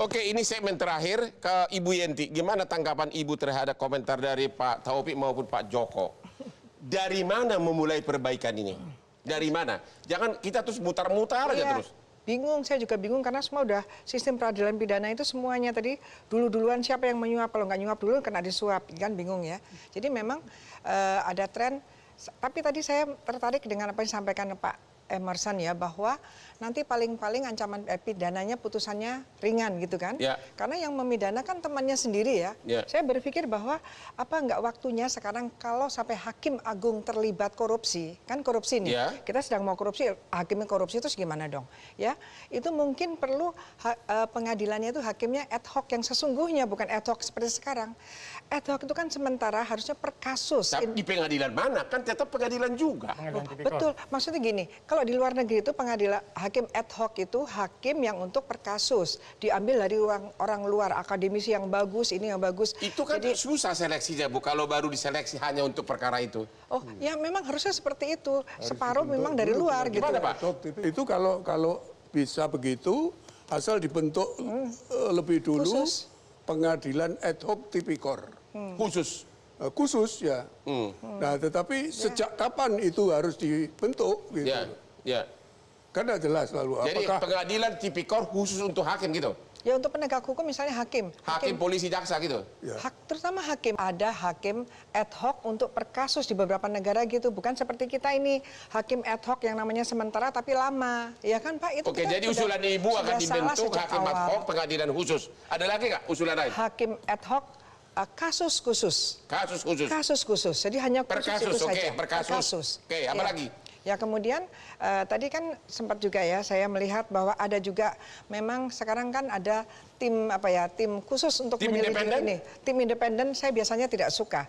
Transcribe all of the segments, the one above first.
Oke, ini segmen terakhir ke Ibu Yenti. Gimana tanggapan Ibu terhadap komentar dari Pak Taufik maupun Pak Joko? Dari mana memulai perbaikan ini? Dari mana? Jangan kita terus mutar-mutar aja terus. Bingung, saya juga bingung karena semua udah sistem peradilan pidana itu semuanya tadi duluan siapa yang menyuap, kalau nggak nyuap dulu kena disuap, kan bingung ya. Jadi memang ada tren, tapi tadi saya tertarik dengan apa yang disampaikan Pak Emerson ya, bahwa nanti paling-paling ancaman pidananya putusannya ringan gitu kan. Ya. Karena yang memidana kan temannya sendiri ya. Saya berpikir bahwa apa nggak waktunya sekarang kalau sampai hakim agung terlibat korupsi, kan korupsi nih. Kita sedang mau korupsi, hakimnya korupsi terus gimana dong? Ya, itu mungkin perlu pengadilannya itu hakimnya ad hoc yang sesungguhnya, bukan ad hoc seperti sekarang. Ad hoc itu kan sementara, harusnya per kasus. Tapi di pengadilan mana? Kan tetap pengadilan juga. Betul, maksudnya gini, kalau di luar negeri itu pengadilan hakim ad hoc itu hakim yang untuk per kasus, diambil dari orang luar, akademisi yang bagus, ini yang bagus. Itu kan jadi, susah seleksinya Bu, kalau baru diseleksi hanya untuk perkara itu. Oh, ya memang harusnya seperti itu. Separuh memang dari luar gitu. Gimana Pak? Itu kalau bisa begitu, asal dibentuk lebih dulu pengadilan ad hoc tipikor. Khusus ya. Nah, tetapi sejak kapan itu harus dibentuk gitu. Karena jelas lalu. Jadi pengadilan tipikor khusus untuk hakim gitu? Ya untuk penegak hukum misalnya hakim. Hakim, polisi, jaksa gitu? Terutama hakim. Ada hakim ad hoc untuk per kasus di beberapa negara gitu. Bukan seperti kita ini, hakim ad hoc yang namanya sementara tapi lama. Ya kan Pak? Itu oke, jadi usulan Ibu akan dibentuk hakim ad hoc pengadilan khusus. Ada lagi nggak usulan lain? Hakim ad hoc kasus khusus. Kasus khusus. Kasus khusus. Jadi hanya per kasus, per kasus. Oke, apa lagi? Ya kemudian tadi kan sempat juga ya saya melihat bahwa ada juga memang sekarang kan ada tim tim khusus untuk menyelidiki ini. Tim independen saya biasanya tidak suka.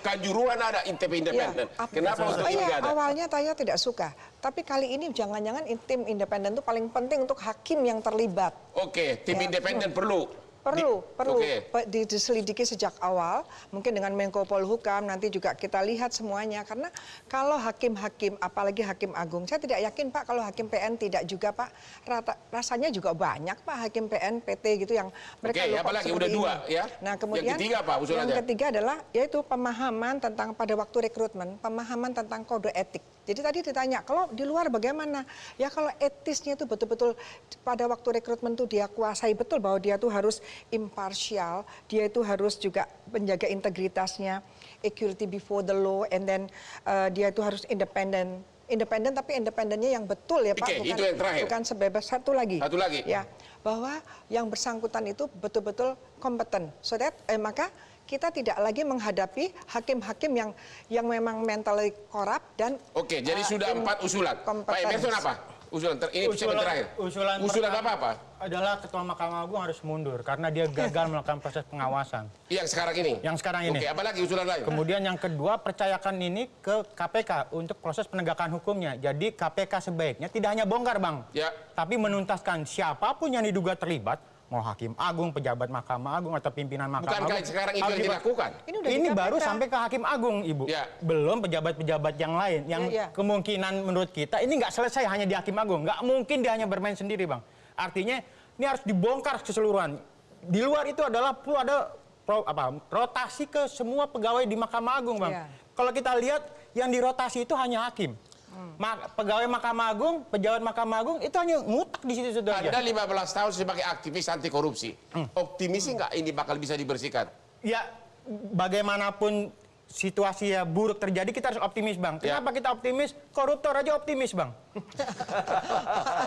Kanjuruhan ada tim independen. Kenapa untuk ini nggak ada? Awalnya saya tidak suka. Tapi kali ini jangan-jangan tim independen itu paling penting untuk hakim yang terlibat. Oke, tim independen perlu. Perlu diselidiki sejak awal, mungkin dengan Menko Polhukam, nanti juga kita lihat semuanya. Karena kalau hakim-hakim, apalagi hakim agung, saya tidak yakin Pak kalau hakim PN tidak juga Pak. Rasanya juga banyak Pak hakim PN, PT gitu yang mereka lupa apalagi udah dua ya. Nah kemudian yang ketiga adalah yaitu pemahaman tentang pada waktu rekrutmen, pemahaman tentang kode etik. Jadi tadi ditanya, kalau di luar bagaimana? Ya kalau etisnya itu betul-betul pada waktu rekrutmen tuh dia kuasai betul bahwa dia tuh harus imparsial, dia itu harus juga menjaga integritasnya, equality before the law, and then dia itu harus independen tapi independennya yang betul ya Pak, bukan sebebas satu lagi ya, bahwa yang bersangkutan itu betul-betul kompeten, so that maka kita tidak lagi menghadapi hakim-hakim yang memang mentally korup dan jadi sudah 4 usulan. Pak Emerson apa? Usulan terakhir. Usulan apa? Adalah Ketua Mahkamah Agung harus mundur karena dia gagal melakukan proses pengawasan. Yang sekarang ini? Yang sekarang ini. Oke, apa lagi usulan lain? Kemudian yang kedua, percayakan ini ke KPK untuk proses penegakan hukumnya. Jadi KPK sebaiknya tidak hanya bongkar Bang, tapi menuntaskan siapapun yang diduga terlibat, mau hakim agung, pejabat Mahkamah Agung atau pimpinan Mahkamah Agung. Bukan sekarang itu yang dilakukan? Ini baru sampai ke hakim agung, Ibu. Belum pejabat-pejabat yang lain. Yang kemungkinan menurut kita ini nggak selesai hanya di hakim agung. Nggak mungkin dia hanya bermain sendiri, Bang. Artinya ini harus dibongkar keseluruhan. Di luar itu adalah perlu ada rotasi ke semua pegawai di Mahkamah Agung, Bang. Kalau kita lihat yang dirotasi itu hanya hakim. Pegawai Mahkamah Agung, pejabat Mahkamah Agung itu hanya ngutak di situ aja. Anda 15 tahun sebagai aktivis anti korupsi. Optimis nggak ini bakal bisa dibersihkan? Ya, bagaimanapun situasi buruk terjadi, kita harus optimis Bang. Kenapa kita optimis? Koruptor aja optimis Bang.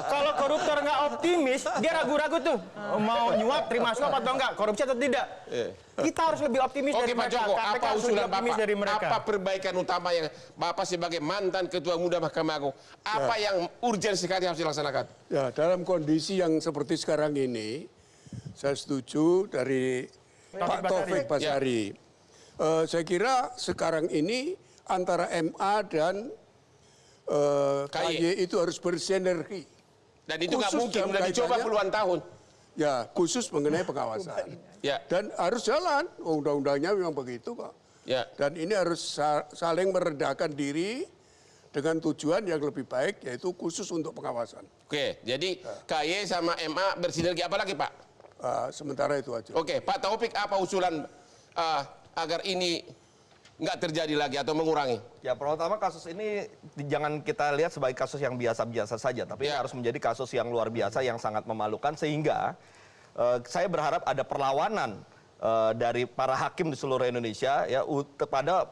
Kalau koruptor nggak optimis, dia ragu-ragu tuh mau nyuap, terima suap atau enggak, korupsi atau tidak. Kita harus lebih optimis dari mereka. Pak Joko, apa usulan Bapak? Apa perbaikan utama yang Bapak sebagai mantan Ketua Muda Mahkamah Agung, apa yang urgent sekali harus dilaksanakan? Ya, dalam kondisi yang seperti sekarang ini, saya setuju dari Pak Taufik Basari. Saya kira sekarang ini antara MA dan KY itu harus bersinergi. Dan itu nggak mungkin, sudah dicoba puluhan tahun. Ya, khusus mengenai pengawasan. Dan harus jalan, undang-undangnya memang begitu kok. Dan ini harus saling meredakan diri dengan tujuan yang lebih baik, yaitu khusus untuk pengawasan. Oke, jadi KY sama MA bersinergi apa lagi Pak? Sementara itu aja. Oke, Pak Taufik, apa usulan agar ini nggak terjadi lagi atau mengurangi? Ya, pertama kasus ini jangan kita lihat sebagai kasus yang biasa-biasa saja, tapi ini harus menjadi kasus yang luar biasa, yang sangat memalukan, sehingga saya berharap ada perlawanan dari para hakim di seluruh Indonesia ya kepada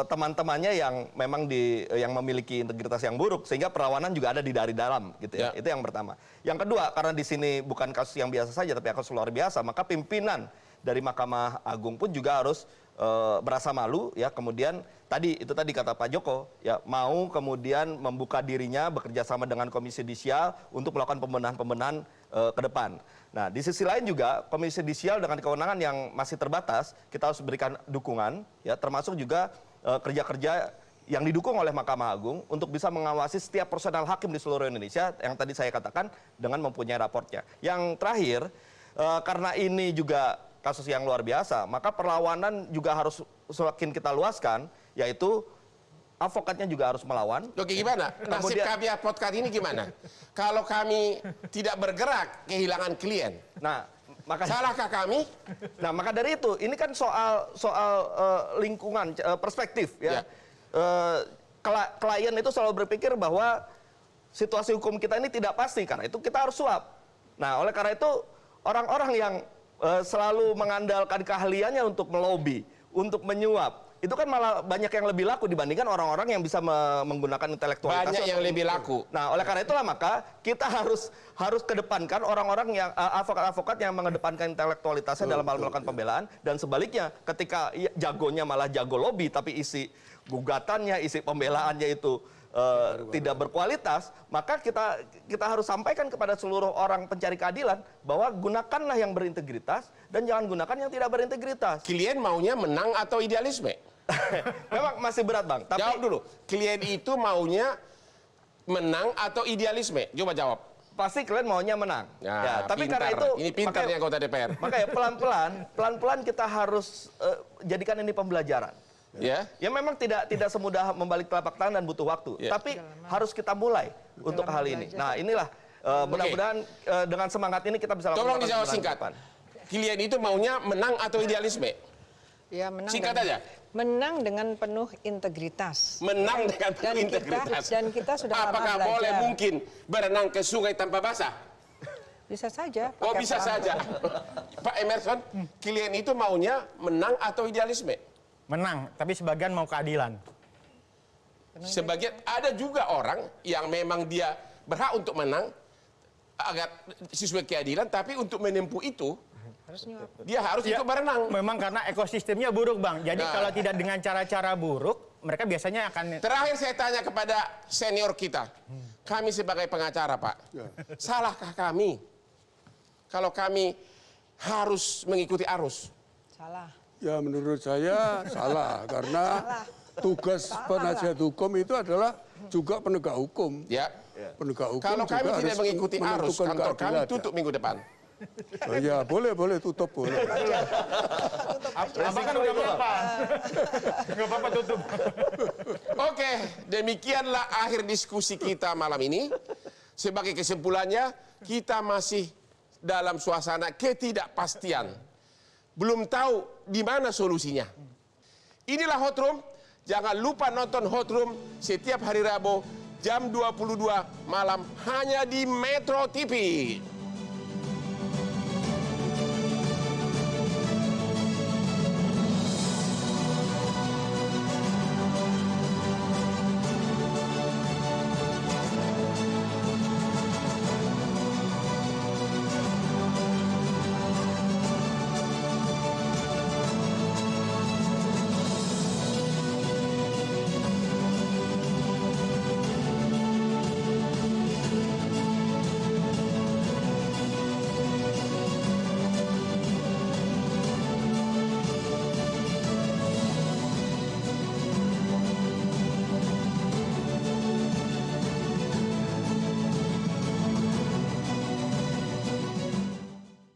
teman-temannya yang memang yang memiliki integritas yang buruk, sehingga perlawanan juga ada dari dalam gitu ya. Itu yang pertama. Yang kedua, karena di sini bukan kasus yang biasa saja tapi kasus luar biasa, maka pimpinan dari Mahkamah Agung pun juga harus berasa malu ya. Kemudian tadi kata Pak Joko ya, mau kemudian membuka dirinya bekerja sama dengan Komisi Yudisial untuk melakukan pembenahan-pembenahan ke depan. Nah, di sisi lain juga Komisi Yudisial dengan kewenangan yang masih terbatas, kita harus berikan dukungan ya, termasuk juga kerja-kerja yang didukung oleh Mahkamah Agung untuk bisa mengawasi setiap personal hakim di seluruh Indonesia yang tadi saya katakan dengan mempunyai raportnya. Yang terakhir, karena ini juga kasus yang luar biasa, maka perlawanan juga harus semakin kita luaskan, yaitu advokatnya juga harus melawan. Oke, gimana? Nasib kami advokat ini gimana? Kalau kami tidak bergerak, kehilangan klien. Nah, maka salahkah kami? Nah, maka dari itu, ini kan soal lingkungan, perspektif ya. Klien itu selalu berpikir bahwa situasi hukum kita ini tidak pasti, karena itu kita harus suap. Nah, oleh karena itu orang-orang yang selalu mengandalkan keahliannya untuk melobi, untuk menyuap, itu kan malah banyak yang lebih laku dibandingkan orang-orang yang bisa menggunakan intelektualitas. Banyak yang lebih laku. Nah, oleh karena itulah maka kita harus kedepankan orang-orang yang advokat-advokat yang mengedepankan intelektualitasnya dalam hal melakukan pembelaan, dan sebaliknya ketika jagonya malah jago lobby tapi isi gugatannya, isi pembelaannya itu tidak berkualitas, maka kita harus sampaikan kepada seluruh orang pencari keadilan bahwa gunakanlah yang berintegritas dan jangan gunakan yang tidak berintegritas. Klien maunya menang atau idealisme? Memang masih berat, Bang. Tapi jawab dulu. Klien itu maunya menang atau idealisme? Coba jawab. Pasti klien maunya menang. Ya, tapi pintar. karena itu ini pintarnya anggota DPR. Makanya pelan-pelan kita harus jadikan ini pembelajaran. Ya memang tidak semudah membalik telapak tangan dan butuh waktu. Tapi harus kita mulai untuk hal ini. Nah, inilah mudah-mudahan dengan semangat ini kita bisa lakukan. Tolong dijawab singkat. Klien itu maunya menang atau idealisme? Ya, menang. Singkat aja. Menang dengan penuh integritas. Menang dengan penuh integritas. Dan kita sudah lama apakah belajar. boleh mungkin berenang ke sungai tanpa basah? Bisa saja. Oh, bisa saja. Pak Emerson, klien itu maunya menang atau idealisme? Menang, tapi sebagian mau keadilan. Sebagian, ada juga orang yang memang dia berhak untuk menang agar sesuai keadilan, tapi untuk menempuh itu dia harus ikut berenang. Memang karena ekosistemnya buruk, Bang. Jadi kalau tidak dengan cara-cara buruk, mereka biasanya akan... Terakhir saya tanya kepada senior kita, kami sebagai pengacara, Pak, salahkah kami kalau kami harus mengikuti arus? Salah. Ya, menurut saya salah, karena tugas penasihat hukum itu adalah juga penegak hukum. Ya. Penegak hukum kalau kami juga tidak mengikuti arus, kantor kami keadilan. tutup minggu depan. Oh, ya, boleh tutup, boleh. Abang kan udah apa? Nggak apa-apa tutup. Oke, demikianlah akhir diskusi kita malam ini. Sebagai kesimpulannya, kita masih dalam suasana ketidakpastian. Belum tahu di mana solusinya. Inilah Hot Room. Jangan lupa nonton Hot Room setiap hari Rabu jam 22 malam hanya di Metro TV.